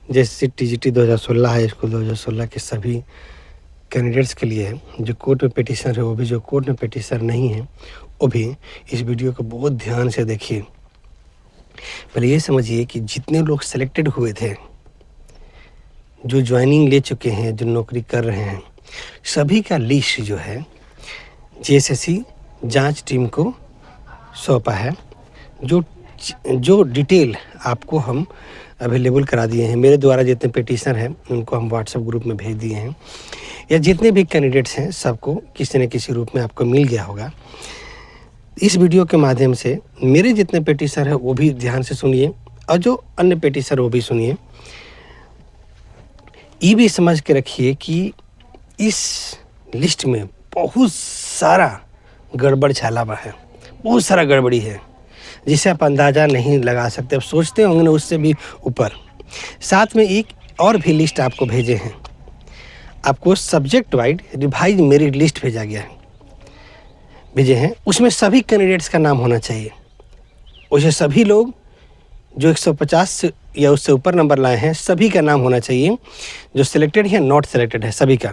जैसे TGT 2016 high school 2016 के सभी कैंडिडेट्स के लिए है। जो कोर्ट में पिटिशनर है वो भी, जो कोर्ट में पिटिशनर नहीं है वो भी इस वीडियो को बहुत ध्यान से देखिए। पहले ये समझिए कि जितने लोग सेलेक्टेड हुए थे, जो ज्वाइनिंग ले चुके हैं, जो नौकरी कर रहे हैं, सभी का लिस्ट जो है जेएसएससी जांच टीम को सौंपा है। जो डिटेल आपको हम अवेलेबल करा दिए हैं, मेरे द्वारा जितने पिटिशनर हैं उनको हम व्हाट्सएप ग्रुप में भेज दिए हैं, या जितने भी कैंडिडेट्स हैं सबको किसी न किसी रूप में आपको मिल गया होगा। इस वीडियो के माध्यम से मेरे जितने पिटिशनर हैं वो भी ध्यान से सुनिए, और जो अन्य पिटिशनर वो भी सुनिए। ये भी समझ के रखिए कि इस लिस्ट में बहुत सारा गड़बड़ छाला हुआ है, बहुत सारा गड़बड़ी है जिसे आप अंदाज़ा नहीं लगा सकते। आप सोचते होंगे ना उससे भी ऊपर। साथ में एक और भी लिस्ट आपको भेजे हैं, आपको subject wise revise merit list भेजा गया है, भेजे हैं। उसमें सभी कैंडिडेट्स का नाम होना चाहिए। उसे सभी लोग जो 150 या उससे ऊपर नंबर लाए हैं सभी का नाम होना चाहिए, जो सिलेक्टेड है, नॉट सिलेक्टेड है, सभी का।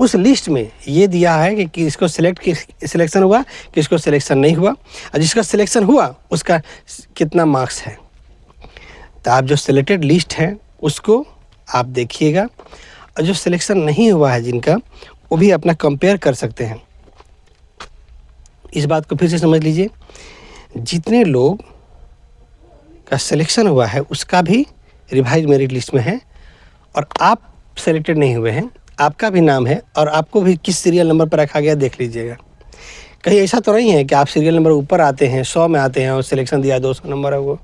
उस लिस्ट में ये दिया है कि किसको सिलेक्शन हुआ, किसको सिलेक्शन नहीं हुआ, और जिसका सिलेक्शन हुआ उसका कितना मार्क्स है। तो आप जो सिलेक्टेड लिस्ट है उसको आप देखिएगा, और जो सिलेक्शन नहीं हुआ है जिनका, वो भी अपना कंपेयर कर सकते हैं। इस बात को फिर से समझ लीजिए, जितने लोग का सिलेक्शन हुआ है उसका भी रिवाइज मेरिट लिस्ट में है, और आप सेलेक्टेड नहीं हुए हैं, आपका भी नाम है, और आपको भी किस सीरियल नंबर पर रखा गया देख लीजिएगा। कहीं ऐसा तो नहीं है कि आप सीरियल नंबर ऊपर आते हैं, 100 में आते हैं और सिलेक्शन दिया 200 नंबर है, वो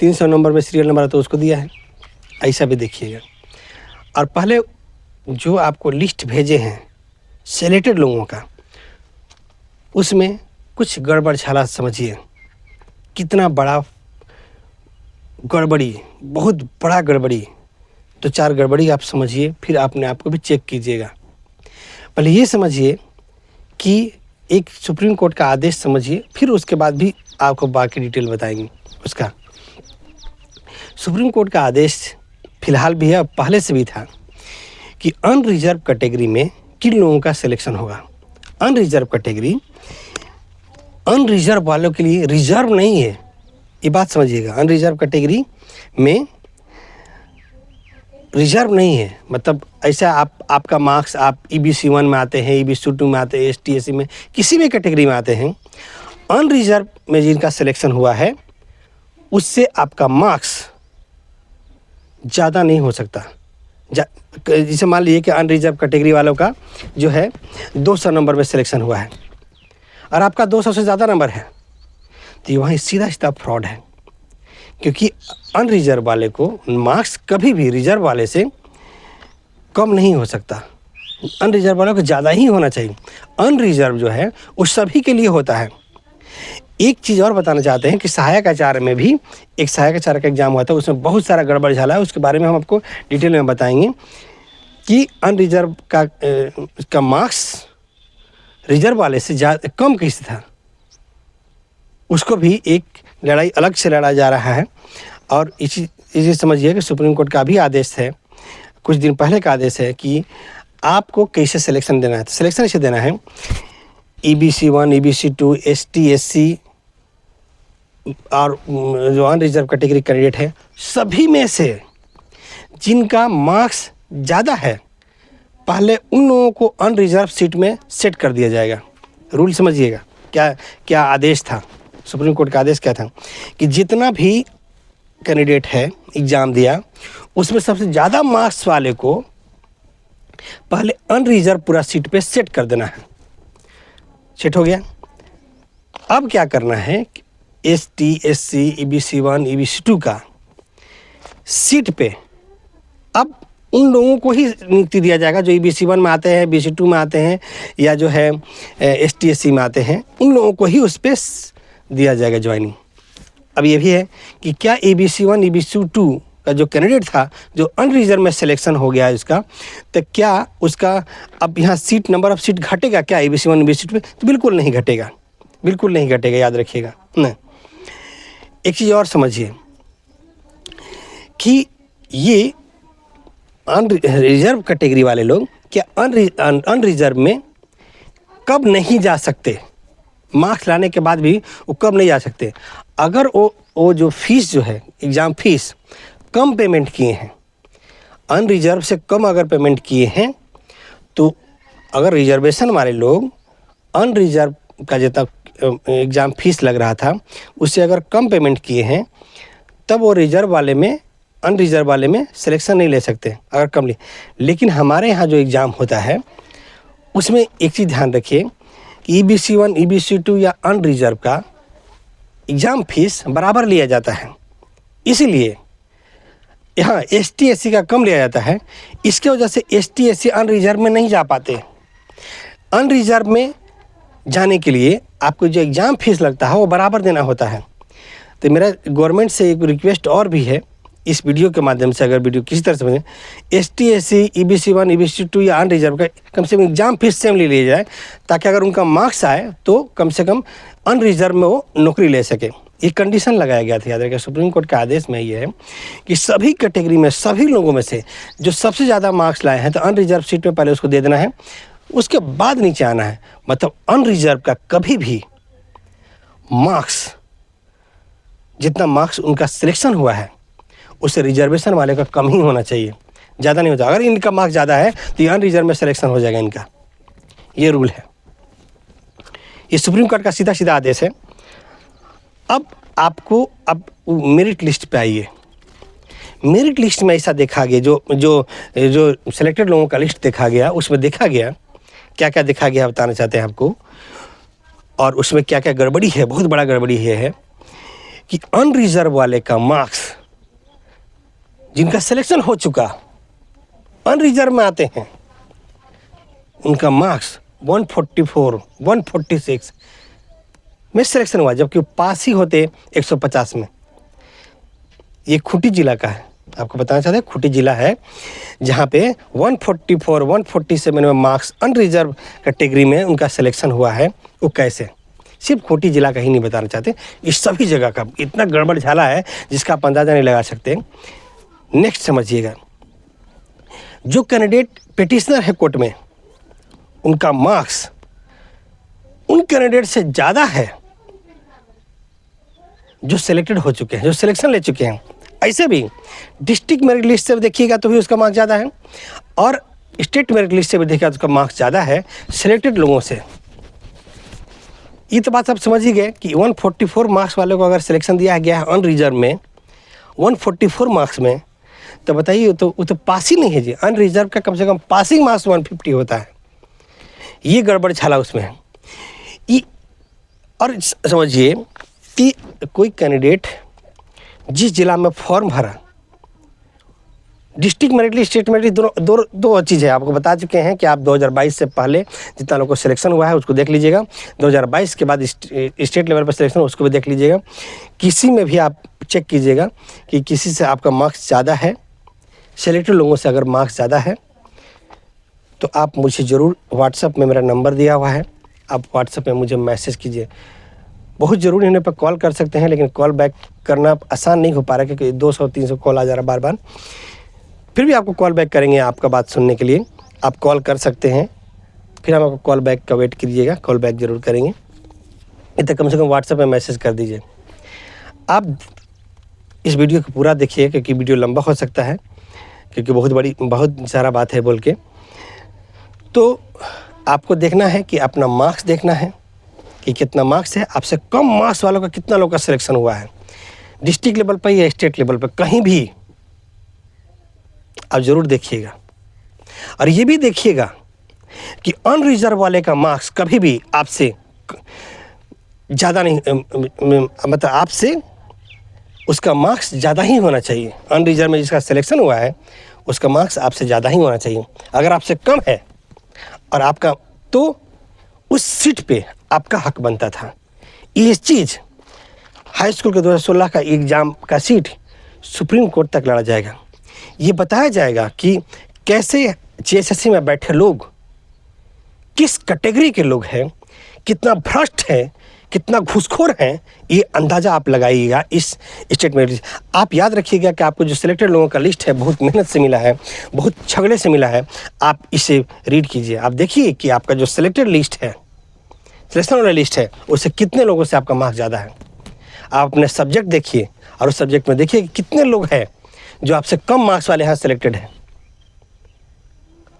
300 नंबर में सीरियल नंबर है तो उसको दिया है, ऐसा भी देखिएगा। और पहले जो आपको लिस्ट भेजे हैं सेलेक्टेड लोगों का, उसमें कुछ गड़बड़ छाला समझिए, कितना बड़ा गड़बड़ी, बहुत बड़ा गड़बड़ी। तो 4 गड़बड़ी आप समझिए, फिर अपने आप को भी चेक कीजिएगा। पहले ये समझिए कि एक सुप्रीम कोर्ट का आदेश समझिए, फिर उसके बाद भी आपको बाकी डिटेल बताएंगे उसका। सुप्रीम कोर्ट का आदेश फिलहाल भी है, पहले से भी था, कि अनरिजर्व कैटेगरी में किन लोगों का सिलेक्शन होगा। अनरिजर्व कैटेगरी, अनरिजर्व वालों के लिए रिजर्व नहीं है, ये बात समझिएगा। अनरिजर्व कैटेगरी में रिजर्व नहीं है, मतलब ऐसा आपका मार्क्स आप EBC 1 में आते हैं, EBC 2 में आते हैं, ST SC में किसी भी कैटेगरी में आते हैं, अनरिजर्व में जिनका सिलेक्शन हुआ है उससे आपका मार्क्स ज़्यादा नहीं हो सकता। जैसे मान लीजिए कि अनरिजर्व कैटेगरी वालों का जो है 200 नंबर में सिलेक्शन हुआ है और आपका 200 से ज़्यादा नंबर है, तो ये वहाँ सीधा सीधा फ्रॉड है, क्योंकि अनरिजर्व वाले को मार्क्स कभी भी रिजर्व वाले से कम नहीं हो सकता। अनरिजर्व वालों को ज़्यादा ही होना चाहिए। अनरिजर्व जो है वो सभी के लिए होता है। एक चीज़ और बताना चाहते हैं कि सहायक आचार्य में भी एक सहायक आचार्य का एग्जाम हुआ था, उसमें बहुत सारा गड़बड़ झाला है, उसके बारे में हम आपको डिटेल में बताएंगे कि अनरिजर्व का मार्क्स रिजर्व वाले से ज़्यादा कम कैसे था। उसको भी एक लड़ाई अलग से लड़ा जा रहा है। और इसी समझिए कि सुप्रीम कोर्ट का भी आदेश है, कुछ दिन पहले का आदेश है कि आपको कैसे सिलेक्शन देना है। तो सिलेक्शन इसे देना है EBC 1, EBC 2, ST SC और जो अनरिजर्व कैटेगरी कैंडिडेट है, सभी में से जिनका मार्क्स ज़्यादा है पहले उन लोगों को अनरिजर्व सीट में सेट कर दिया जाएगा। रूल समझिएगा, क्या आदेश था, सुप्रीम कोर्ट का आदेश क्या था कि जितना भी कैंडिडेट है एग्ज़ाम दिया उसमें सबसे ज़्यादा मार्क्स वाले को पहले अनरिजर्व पूरा सीट पे सेट कर देना है। सेट हो गया। अब क्या करना है, ST SC EBC 1 EBC 2 का सीट पे अब उन लोगों को ही नियुक्ति दिया जाएगा जो EBC 1 में आते हैं, EBC 2 में आते हैं, या जो है ST SC में आते हैं, उन लोगों को ही उस पर दिया जाएगा ज्वाइनिंग। अब ये भी है कि क्या EBC 1 EBC 2 का जो कैंडिडेट था जो अनरिजर्व में सिलेक्शन हो गया है उसका, तो क्या उसका अब यहाँ सीट नंबर ऑफ सीट घटेगा क्या EBC 1 EBC 2 में? तो बिल्कुल नहीं घटेगा, बिल्कुल नहीं घटेगा, याद रखिएगा। नहीं, एक चीज़ और समझिए कि ये अनरिजर्व कैटेगरी वाले लोग क्या अनरिजर्व में कब नहीं जा सकते, मार्क्स लाने के बाद भी वो कब नहीं जा सकते, अगर वो जो फीस जो है एग्ज़ाम फीस कम पेमेंट किए हैं, अनरिजर्व से कम अगर पेमेंट किए हैं, तो अगर रिजर्वेशन वाले लोग अनरिजर्व का जितना एग्ज़ाम फीस लग रहा था उससे अगर कम पेमेंट किए हैं, तब वो रिजर्व वाले में अनरिजर्व वाले में सिलेक्शन नहीं ले सकते अगर कम ले। लेकिन हमारे यहाँ जो एग्ज़ाम होता है उसमें एक चीज़ ध्यान रखिए कि EBC 1 EBC 2 या अनरिजर्व का एग्ज़ाम फीस बराबर लिया जाता है, इसीलिए यहाँ ST SC का कम लिया जाता है। इसके वजह से ST SC अनरिजर्व में नहीं जा पाते। अनरिजर्व में जाने के लिए आपको जो एग्ज़ाम फीस लगता है वो बराबर देना होता है। तो मेरा गवर्नमेंट से एक रिक्वेस्ट और भी है इस वीडियो के माध्यम से, अगर वीडियो किसी तरह समझें, ST SC EBC 1 EBC 2 या अनरिजर्व का कम से कम एग्ज़ाम फीस सेम ले लिया जाए, ताकि अगर उनका मार्क्स आए तो कम से कम अनरिजर्व में वो नौकरी ले सके। ये कंडीशन लगाया गया था, याद रखिए सुप्रीम कोर्ट के आदेश में ये है कि सभी कैटेगरी में सभी लोगों में से जो सबसे ज़्यादा मार्क्स लाए हैं तो अनरिजर्व सीट में पहले उसको दे देना है, उसके बाद नीचे आना है। मतलब अनरिजर्व का कभी भी मार्क्स, जितना मार्क्स उनका सिलेक्शन हुआ है उससे रिजर्वेशन वाले का कम ही होना चाहिए, ज़्यादा नहीं होता। अगर इनका मार्क्स ज़्यादा है तो ये अनरिजर्व में सिलेक्शन हो जाएगा इनका, ये रूल है। ये सुप्रीम कोर्ट का सीधा सीधा आदेश है। अब आपको अब मेरिट लिस्ट पे आइए। मेरिट लिस्ट में ऐसा देखा गया, जो सिलेक्टेड लोगों का लिस्ट देखा गया, उसमें देखा गया क्या क्या देखा गया बताना चाहते हैं आपको, और उसमें क्या क्या गड़बड़ी है। बहुत बड़ा गड़बड़ी है कि अनरिजर्व वाले का मार्क्स, जिनका सिलेक्शन हो चुका, अनरिजर्व में आते हैं, उनका मार्क्स 144 146 में सिलेक्शन हुआ, जबकि पास ही होते 150 में। ये खूंटी जिला का है, आपको बताना चाहते हैं खूंटी जिला है जहाँ पे 144 147 में मार्क्स अनरिजर्व कैटेगरी में उनका सिलेक्शन हुआ है। वो कैसे, सिर्फ खूंटी जिला का ही नहीं बताना चाहते, इस सभी जगह का इतना गड़बड़ झाला है जिसका आप अंदाज़ा नहीं लगा सकते। नेक्स्ट समझिएगा, जो कैंडिडेट पिटिशनर है कोर्ट में, उनका मार्क्स उन कैंडिडेट से ज़्यादा है जो सिलेक्टेड हो चुके हैं, जो सिलेक्शन ले चुके हैं। ऐसे भी डिस्ट्रिक्ट मेरिट लिस्ट से देखिएगा तो भी उसका मार्क्स ज़्यादा है, और स्टेट मेरिट लिस्ट से भी देखिएगा तो उसका मार्क्स ज़्यादा है सिलेक्टेड लोगों से। ये तो बात आप समझ ही गए कि 144 मार्क्स वाले को अगर सिलेक्शन दिया गया है अनरिजर्व में 144 मार्क्स में, तो बताइए वो तो पास ही नहीं है जी। अनरिजर्व का कम से कम पासिंग मार्क्स 150 होता है। ये गड़बड़ छाला उसमें है। और समझिए कि कोई कैंडिडेट जिस जिला में फॉर्म भरा, district merit list state merit list दो चीज़ है। आपको बता चुके हैं कि आप 2022 से पहले जितना लोगों को सिलेक्शन हुआ है उसको देख लीजिएगा, 2022 के बाद स्टेट लेवल पर सिलेक्शन उसको भी देख लीजिएगा। किसी में भी आप चेक कीजिएगा कि किसी से आपका मार्क्स ज़्यादा है, सिलेक्टेड लोगों से अगर मार्क्स ज़्यादा है तो आप मुझे ज़रूर व्हाट्सएप में, मेरा नंबर दिया हुआ है, आप व्हाट्सएप में मुझे मैसेज कीजिए। बहुत ज़रूरी होने पर कॉल कर सकते हैं, लेकिन कॉल बैक करना आसान नहीं हो पा रहा है क्योंकि 200-300 कॉल आ जा रहा है बार बार। फिर भी आपको कॉल बैक करेंगे आपका बात सुनने के लिए, आप कॉल कर सकते हैं, फिर हम आपको कॉल बैक का वेट कीजिएगा, कॉल बैक ज़रूर करेंगे। इतना कम से कम व्हाट्सएप में मैसेज कर दीजिए। आप इस वीडियो को पूरा देखिए क्योंकि वीडियो लंबा हो सकता है, क्योंकि बहुत सारा बात है बोल के। तो आपको देखना है कि अपना मार्क्स देखना है कि कितना मार्क्स है, आपसे कम मार्क्स वालों का कितना लोग का सिलेक्शन हुआ है, डिस्ट्रिक्ट लेवल पर या स्टेट लेवल पर, कहीं भी आप ज़रूर देखिएगा। और ये भी देखिएगा कि अनरिजर्व वाले का मार्क्स कभी भी आपसे ज़्यादा नहीं, मतलब आपसे उसका मार्क्स ज़्यादा ही होना चाहिए। अनरिजर्व में जिसका सिलेक्शन हुआ है उसका मार्क्स आपसे ज़्यादा ही होना चाहिए। अगर आपसे कम है और आपका, तो उस सीट पे आपका हक बनता था। ये चीज़ हाई स्कूल के 2016 का एग्ज़ाम का सीट सुप्रीम कोर्ट तक लड़ा जाएगा। ये बताया जाएगा कि कैसे JSSC में बैठे लोग किस कैटेगरी के लोग हैं, कितना भ्रष्ट है, कितना घूसखोर हैं, ये अंदाज़ा आप लगाइएगा इस स्टेटमेंट। आप याद रखिएगा कि आपको जो सिलेक्टेड लोगों का लिस्ट है बहुत मेहनत से मिला है, बहुत झगड़े से मिला है। आप इसे रीड कीजिए, आप देखिए कि आपका जो सिलेक्टेड लिस्ट है, सिलेक्शन वाला लिस्ट है, उससे कितने लोगों से आपका मार्क्स ज़्यादा है। आप अपने सब्जेक्ट देखिए और उस सब्जेक्ट में देखिए कि कितने लोग हैं जो आपसे कम मार्क्स वाले यहाँ सिलेक्टेड हैं।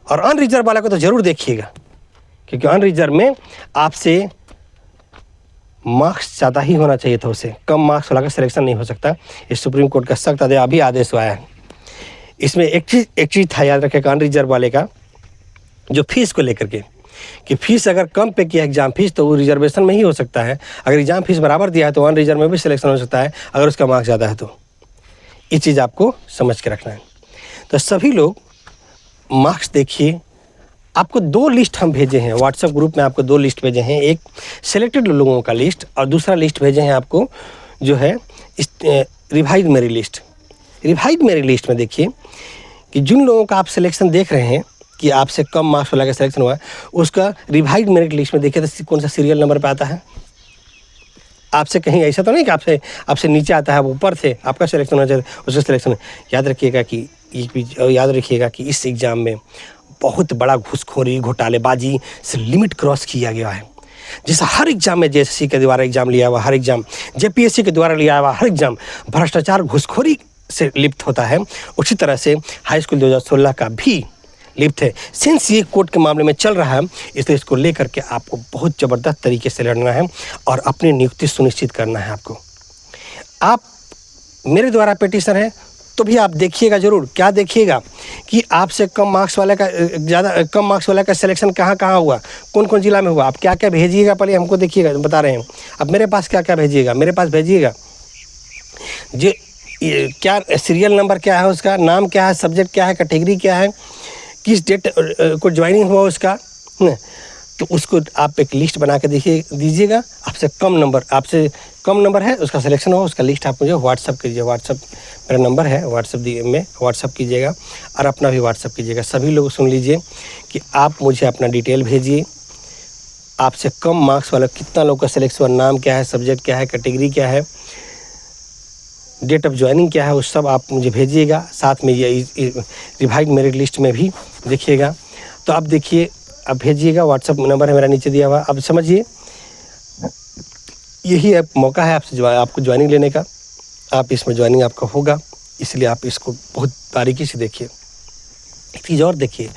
और अनरिजर्व वाला को तो ज़रूर देखिएगा, क्योंकि अनरिजर्व में आपसे मार्क्स ज़्यादा ही होना चाहिए था, उसे कम मार्क्स वाला का सिलेक्शन नहीं हो सकता। ये सुप्रीम कोर्ट का सख्त अभी आदेश आया है। इसमें एक चीज़ था, याद रखेगा अनरिजर्व वाले का, जो फीस को लेकर के, कि फीस अगर कम पे किया एग्जाम फीस तो वो रिजर्वेशन में ही हो सकता है। अगर एग्जाम फीस बराबर दिया है तो अनरिजर्व में भी सिलेक्शन हो सकता है, अगर उसका मार्क्स ज़्यादा है तो। ये चीज़ आपको समझ के रखना है। तो सभी लोग मार्क्स देखिए। आपको 2 लिस्ट हम भेजे हैं व्हाट्सएप ग्रुप में, आपको 2 लिस्ट भेजे हैं, एक सिलेक्टेड लोगों का लिस्ट और दूसरा लिस्ट भेजे हैं आपको जो है revise merit list. Revise merit list में देखिए कि जिन लोगों का आप सिलेक्शन देख रहे हैं कि आपसे कम मार्क्स वाला का सिलेक्शन हुआ है, उसका रिवाइज मेरिट लिस्ट में देखिए तो कौन सा सीरियल नंबर पे आता है। आपसे कहीं ऐसा तो नहीं कि आपसे नीचे आता है, वो ऊपर से आपका सिलेक्शन होना चाहिए, उसका सिलेक्शन। याद रखिएगा कि इस एग्ज़ाम में बहुत बड़ा घूसखोरी घोटालेबाजी से लिमिट क्रॉस किया गया है। जैसे हर एग्जाम में जेएसएससी के द्वारा एग्जाम लिया हुआ हर एग्जाम, जेपीएससी के द्वारा लिया हुआ हर एग्जाम भ्रष्टाचार घूसखोरी से लिप्त होता है, उसी तरह से हाई स्कूल 2016 का भी लिप्त है। सिंस ये कोर्ट के मामले में चल रहा है, इसलिए इसको लेकर के आपको बहुत ज़बरदस्त तरीके से लड़ना है और अपनी नियुक्ति सुनिश्चित करना है आपको। आप मेरे द्वारा पिटीशन है तो भी आप देखिएगा ज़रूर। क्या देखिएगा कि आपसे कम मार्क्स वाले का कम मार्क्स वाले का सिलेक्शन कहाँ हुआ, कौन कौन जिला में हुआ, आप क्या क्या भेजिएगा पहले हमको देखिएगा, बता रहे हैं। अब मेरे पास क्या क्या भेजिएगा, मेरे पास भेजिएगा जो क्या सीरियल नंबर क्या है, उसका नाम क्या है, सब्जेक्ट क्या है, कैटेगरी क्या है, किस डेट को ज्वाइनिंग हुआ उसका, तो उसको आप एक लिस्ट बना के दीजिएगा। आपसे कम नंबर है उसका सिलेक्शन हो, उसका लिस्ट आप मुझे व्हाट्सअप कीजिए। व्हाट्सअप मेरा नंबर है, व्हाट्सअप कीजिएगा और अपना भी व्हाट्सअप कीजिएगा। सभी लोग सुन लीजिए कि आप मुझे अपना डिटेल भेजिए, आपसे कम मार्क्स वाला कितना लोग का सिलेक्शन हुआ, नाम क्या है, सब्जेक्ट क्या है, कैटेगरी क्या है, डेट ऑफ ज्वाइनिंग क्या है, उस सब आप मुझे भेजिएगा। साथ में ये रिवाइज मेरिट लिस्ट में भी देखिएगा। तो आप देखिए, आप भेजिएगा, व्हाट्सअप नंबर है मेरा नीचे दिया हुआ। अब समझिए यही मौका है आपको ज्वाइनिंग लेने का। आप इसमें ज्वाइनिंग आपका होगा, इसलिए आप इसको बहुत बारीकी से देखिए। एक चीज़ और देखिए,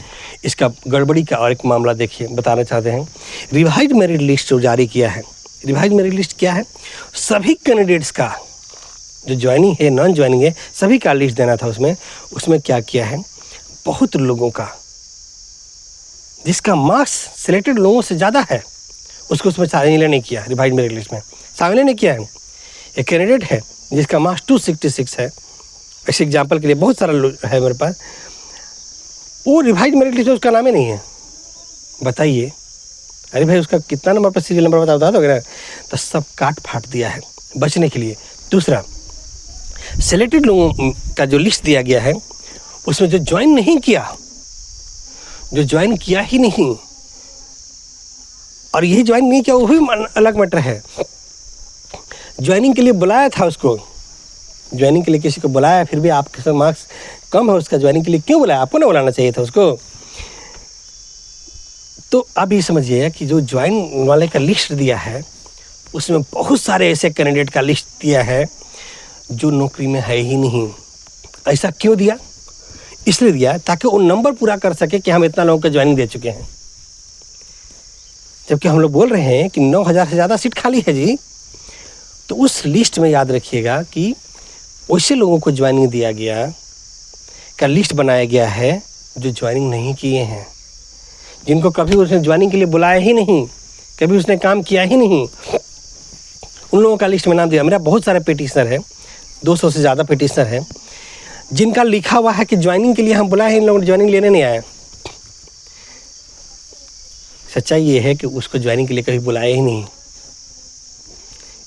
इसका गड़बड़ी का और एक मामला देखिए, बताना चाहते हैं। रिवाइज मेरिट लिस्ट जो जारी किया है, रिवाइज मेरिट लिस्ट क्या है, सभी कैंडिडेट्स का जो ज्वाइनिंग है, नॉन ज्वाइनिंग है, सभी का लिस्ट देना था। उसमें क्या किया है, बहुत लोगों का जिसका मार्क्स सिलेक्टेड लोगों से ज़्यादा है उसको उसमें शामिल नहीं किया, रिवाइज मेरिट लिस्ट में शामिल नहीं किया है। एक कैंडिडेट है जिसका मार्क्स 266 है, ऐसे एग्जाम्पल के लिए बहुत सारा है मेरे पास, वो रिवाइज मेरिट लिस्ट में उसका नाम ही नहीं है। बताइए, अरे भाई उसका कितना नंबर पर सीरियल नंबर बता दोगे ना, तो सब काट फाट दिया है बचने के लिए। दूसरा, सिलेक्टेड लोगों का जो लिस्ट दिया गया है उसमें जो ज्वाइन किया ही नहीं, और यही ज्वाइन नहीं किया वो भी अलग मैटर है। ज्वाइनिंग के लिए बुलाया था उसको, ज्वाइनिंग के लिए किसी को बुलाया, फिर भी आपके मार्क्स कम है उसका, ज्वाइनिंग के लिए क्यों बुलाया, आपको ना बुलाना चाहिए था उसको। तो आप ये समझिए कि जो ज्वाइन वाले का लिस्ट दिया है उसमें बहुत सारे ऐसे कैंडिडेट का लिस्ट दिया है जो नौकरी में है ही नहीं। ऐसा क्यों दिया, इसलिए दिया ताकि वो नंबर पूरा कर सके कि हम इतना लोगों को ज्वाइनिंग दे चुके हैं, जबकि हम लोग बोल रहे हैं कि 9000 से ज़्यादा सीट खाली है जी। तो उस लिस्ट में याद रखिएगा कि वैसे लोगों को ज्वाइनिंग दिया गया का लिस्ट बनाया गया है जो ज्वाइनिंग नहीं किए हैं, जिनको कभी उसने ज्वाइनिंग के लिए बुलाया ही नहीं, कभी उसने काम किया ही नहीं, उन लोगों का लिस्ट में नाम दिया। मेरा बहुत सारे पिटीशनर है, 200 से ज़्यादा पिटीशनर है जिनका लिखा हुआ है कि ज्वाइनिंग के लिए हम बुलाए हैं, इन लोगों ने ज्वाइनिंग लेने नहीं आए। सच्चाई ये है कि उसको ज्वाइनिंग के लिए कभी बुलाया ही नहीं,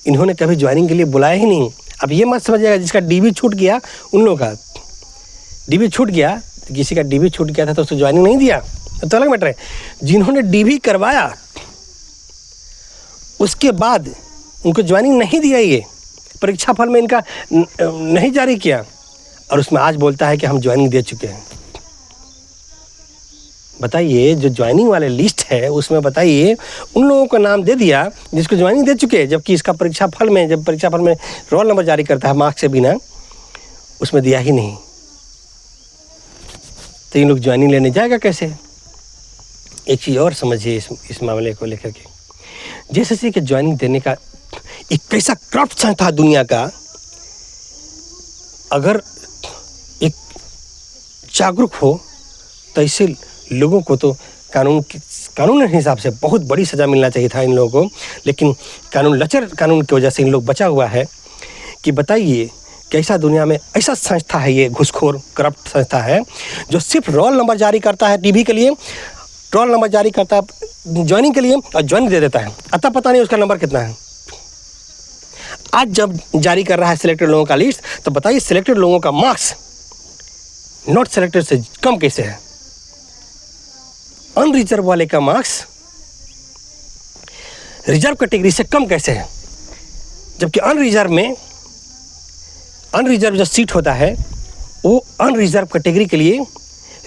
इन्होंने कभी ज्वाइनिंग के लिए बुलाया ही नहीं। अब ये मत समझिएगा जिसका डीबी छूट गया, उन लोगों का डीबी छूट गया, किसी का डीबी छूट गया था तो उसको ज्वाइनिंग नहीं दिया, तो अलग मैटर है। जिन्होंने डीबी करवाया उसके बाद उनको ज्वाइनिंग नहीं दिया, ये परीक्षा फल में इनका नहीं जारी किया, और उसमें आज बोलता है कि हम ज्वाइनिंग दे चुके हैं। बताइए, जो ज्वाइनिंग वाले लिस्ट है उसमें बताइए उन लोगों का नाम दे दिया जिसको ज्वाइनिंग दे चुके हैं, जबकि इसका परीक्षा फल में, जब परीक्षा फल में रोल नंबर जारी करता है मार्क्स से बिना, उसमें दिया ही नहीं, तो इन लोग ज्वाइनिंग लेने जाएगा कैसे? एक चीज़ और समझिए इस मामले को लेकर के, जेएसएससी के ज्वाइनिंग देने का एक कैसा करप्ट संस्था दुनिया का, अगर एक जागरूक हो तो ऐसे लोगों को तो कानून के हिसाब से बहुत बड़ी सज़ा मिलना चाहिए था इन लोगों को, लेकिन लचर कानून की वजह से इन लोग बचा हुआ है। कि बताइए कैसा दुनिया में ऐसा संस्था है, ये घुसखोर करप्ट संस्था है जो सिर्फ रोल नंबर जारी करता है टीवी के लिए, रोल नंबर जारी करता है ज्वाइनिंग के लिए और ज्वाइनिंग दे देता है, अतः पता नहीं उसका नंबर कितना है। आज जब जारी कर रहा है सिलेक्टेड लोगों का लिस्ट, तो बताइए सिलेक्टेड लोगों का मार्क्स नॉट सिलेक्टेड से कम कैसे है? अनरिजर्व वाले का मार्क्स रिजर्व कैटेगरी से कम कैसे है? जबकि अनरिजर्व जो सीट होता है वो अनरिजर्व कैटेगरी के लिए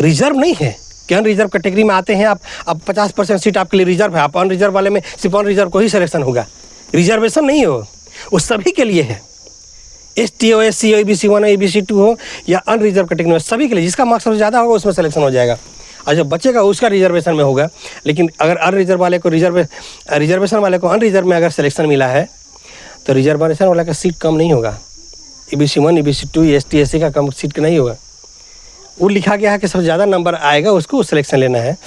रिजर्व नहीं है कि अनरिजर्व कैटेगरी में आते हैं आप, अब 50% सीट आपके लिए रिजर्व है, आप अनरिजर्व वाले में सिर्फ अनरिजर्व को ही सिलेक्शन होगा, रिजर्वेशन नहीं हो, वो सभी के लिए है। ST हो, SC हो, ABC 1 हो, ABC 2 हो या अनरिजर्व कैटेगरी में, सभी के लिए जिसका मार्क्स सबसे ज़्यादा होगा उसमें सिलेक्शन हो जाएगा, और जब बचेगा उसका रिजर्वेशन में होगा। लेकिन अगर अनरिजर्व वाले को रिजर्वेशन वाले को अनरिजर्व में अगर सिलेक्शन मिला है तो रिजर्वेशन वाला का सीट कम नहीं होगा, ABC 1, ABC 2, ST SC का कम सीट नहीं होगा। वो लिखा गया है कि सबसे ज़्यादा नंबर आएगा उसको सिलेक्शन लेना है।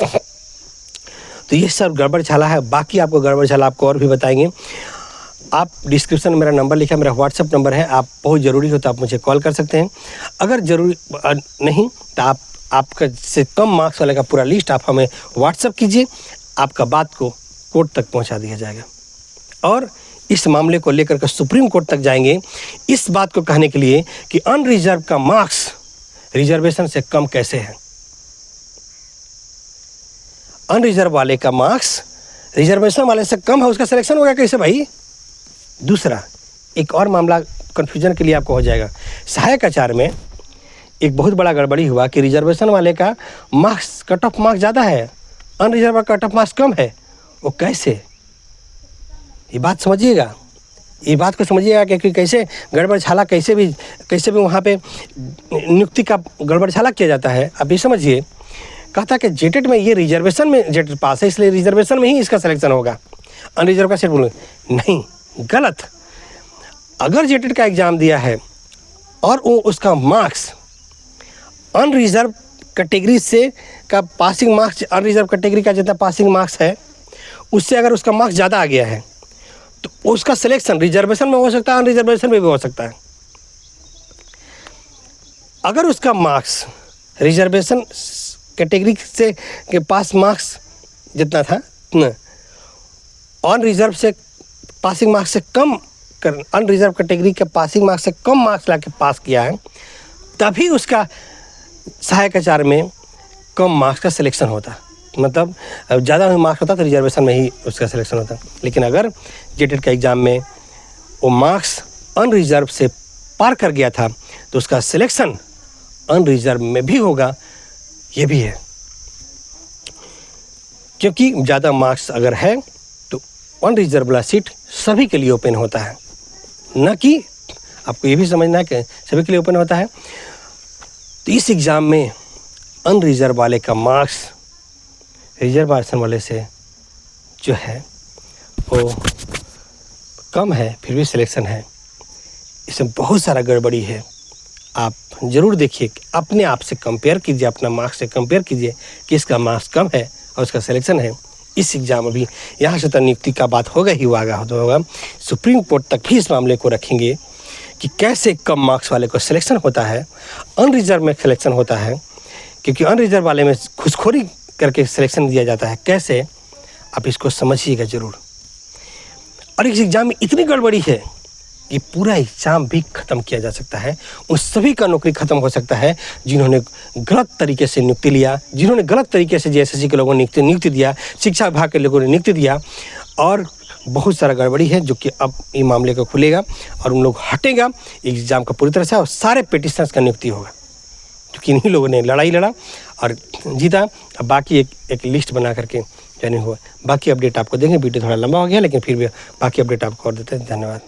तो ये सब गड़बड़ छाला है। बाकी आपको गड़बड़ छाला आपको और भी बताएंगे। आप डिस्क्रिप्शन में मेरा नंबर लिखा, मेरा व्हाट्सअप नंबर है, आप बहुत ज़रूरी हो तो आप मुझे कॉल कर सकते हैं। अगर ज़रूरी नहीं तो आपका से कम मार्क्स वाले का पूरा लिस्ट आप हमें व्हाट्सअप कीजिए, आपका बात को कोर्ट तक पहुंचा दिया जाएगा और इस मामले को लेकर के सुप्रीम कोर्ट तक जाएंगे, इस बात को कहने के लिए कि अनरिजर्व का मार्क्स रिजर्वेशन से कम कैसे है। अनरिजर्व वाले का मार्क्स रिजर्वेशन वाले से कम है, उसका सिलेक्शन होगा कैसे भाई? दूसरा एक और मामला कन्फ्यूजन के लिए आपको हो जाएगा। सहायक आचार्य में एक बहुत बड़ा गड़बड़ी हुआ कि रिजर्वेशन वाले का मार्क्स कट ऑफ मार्क्स ज़्यादा है, अनरिजर्व का कट ऑफ मार्क्स कम है। वो कैसे? ये बात समझिएगा, ये बात को समझिएगा कि कैसे गड़बड़ छाला, कैसे भी वहाँ पे नियुक्ति का गड़बड़ छाला किया जाता है। अब ये समझिए, कहता कि जेटेट में ये रिजर्वेशन में जेटेट पास है इसलिए रिजर्वेशन में ही इसका सिलेक्शन होगा, अनरिजर्व का सीट बोलो नहीं, गलत। अगर जेटेट का एग्ज़ाम दिया है और वो उसका मार्क्स अनरिजर्व कैटेगरी से का पासिंग मार्क्स, अनरिजर्व कैटेगरी का जितना पासिंग मार्क्स है उससे अगर उसका मार्क्स ज़्यादा आ गया है तो उसका सिलेक्शन रिजर्वेशन में हो सकता है, अनरिजर्वेशन में भी हो सकता है। अगर उसका मार्क्स रिजर्वेशन कैटेगरी से के पास मार्क्स जितना था न, अनरिजर्व से पासिंग मार्क्स से कम कर, अनरिजर्व कैटेगरी के पासिंग मार्क्स से कम मार्क्स लाके पास किया है, तभी उसका सहायक आचार्य में कम मार्क्स का सिलेक्शन होता, मतलब ज़्यादा मार्क्स होता तो रिजर्वेशन में ही उसका सिलेक्शन होता। लेकिन अगर जेटेट का एग्ज़ाम में वो मार्क्स अनरिजर्व से पार कर गया था तो उसका सिलेक्शन अनरिजर्व में भी होगा, ये भी है। क्योंकि ज़्यादा मार्क्स अगर है तो अनरिजर्व वाला सीट सभी के लिए ओपन होता है, न कि आपको ये भी समझना है कि सभी के लिए ओपन होता है। तो इस एग्ज़ाम में अनरिजर्व वाले का मार्क्स रिजर्वेशन वाले से जो है वो कम है, फिर भी सिलेक्शन है। इसमें बहुत सारा गड़बड़ी है। आप ज़रूर देखिए, अपने आप से कंपेयर कीजिए, अपना मार्क्स से कंपेयर कीजिए कि इसका मार्क्स कम है और उसका सिलेक्शन है। इस एग्ज़ाम अभी यहाँ से तो नियुक्ति का बात होगा ही होगा। सुप्रीम कोर्ट तक भी इस मामले को रखेंगे कि कैसे कम मार्क्स वाले को सिलेक्शन होता है, अनरिजर्व में सिलेक्शन होता है, क्योंकि अनरिजर्व वाले में घुसखोरी करके सिलेक्शन दिया जाता है। कैसे? आप इसको समझिएगा ज़रूर। और इस एग्ज़ाम में इतनी गड़बड़ी है कि पूरा एग्ज़ाम भी ख़त्म किया जा सकता है, उन सभी का नौकरी ख़त्म हो सकता है जिन्होंने गलत तरीके से नियुक्ति लिया, जिन्होंने गलत तरीके से जेएसएससी के लोगों ने नियुक्ति दिया, शिक्षा विभाग के लोगों ने नियुक्ति दिया और बहुत सारा गड़बड़ी है जो कि अब ये मामले का खुलेगा और उन लोग हटेगा एग्ज़ाम का पूरी तरह से और सारे पिटिशनर्स का नियुक्ति होगा, क्योंकि इन्हीं लोगों ने लड़ाई लड़ा और जीता। अब बाकी एक लिस्ट बना करके यानी हुआ। बाकी अपडेट आपको देंगे। वीडियो थोड़ा लंबा हो गया लेकिन फिर भी बाकी अपडेट आपको और देते हैं। धन्यवाद।